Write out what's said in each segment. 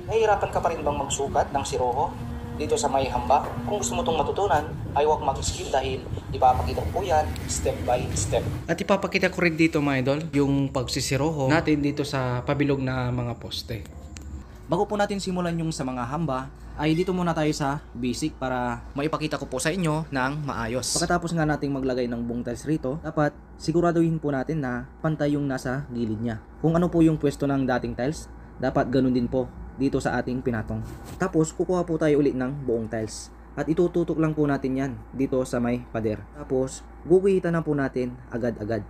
Nahihirapan ka pa rin bang magsukat ng siroho dito sa may hamba? Kung gusto mo itong matutunan, ay huwag mag-skip dahil ipapakita ko po yan step by step. At ipapakita ko rin dito mga idol, yung pagsisiroho natin dito sa pabilog na mga poste. Bago po natin simulan yung sa mga hamba, ay dito muna tayo sa basic para maipakita ko po sa inyo ng maayos. Pagkatapos nga nating maglagay ng buong tiles rito, dapat siguraduhin po natin na pantay yung nasa gilid niya. Kung ano po yung pwesto ng dating tiles, dapat ganun din po dito sa ating pinatong. Tapos kukuha po tayo ulit ng buong tiles at itututok lang po natin yan dito sa may pader. Tapos guguhitan na po natin agad-agad.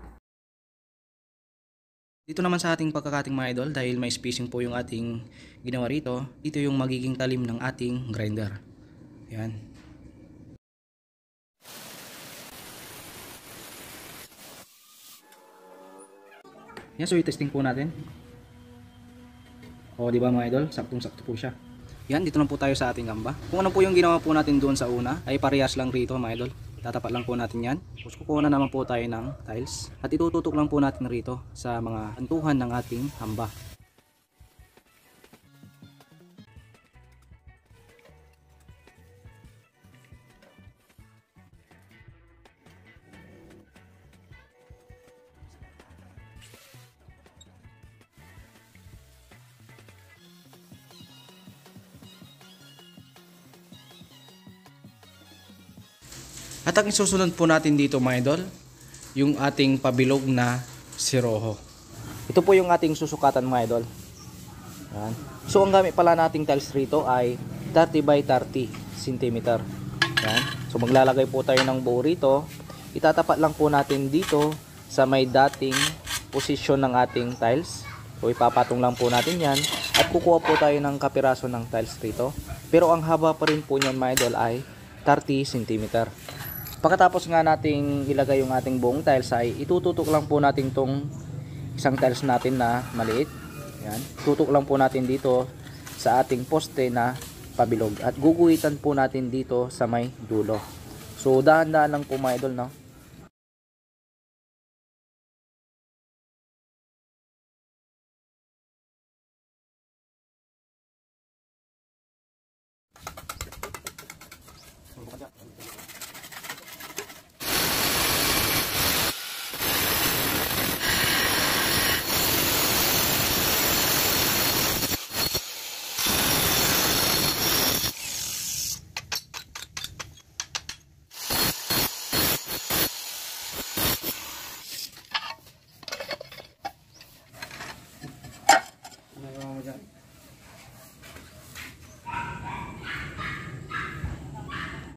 Dito naman sa ating pagkakating mga idol, dahil may spacing po yung ating ginawa rito, dito yung magiging talim ng ating grinder. Yan. Yan, so i-testing po natin. O, di ba mga idol? Saktong-sakto po siya. Yan, dito lang po tayo sa ating gamba. Kung ano po yung ginawa po natin doon sa una, ay parehas lang rito mga idol. Tatapat lang po natin yan. Tapos kukuha na naman po tayo ng tiles. At itututok lang po natin rito sa mga kantuhan ng ating hamba. At ang isusunod po natin dito mga idol, yung ating pabilog na siroho. Ito po yung ating susukatan mga idol. Yan. So ang gamit pala nating tiles rito ay 30 by 30 cm. Yan. So maglalagay po tayo ng buo rito. Itatapat lang po natin dito sa may dating posisyon ng ating tiles. So ipapatong lang po natin yan. At kukuha po tayo ng kapiraso ng tiles rito. Pero ang haba pa rin po niyan mga idol ay 30 cm. Pagkatapos nga nating ilagay yung ating buong tiles ay itututok lang po natin tong isang tiles natin na maliit. Yan. Tutok lang po natin dito sa ating poste na pabilog at guguhitan po natin dito sa may dulo. So dahan-dahan lang po mga idol, no?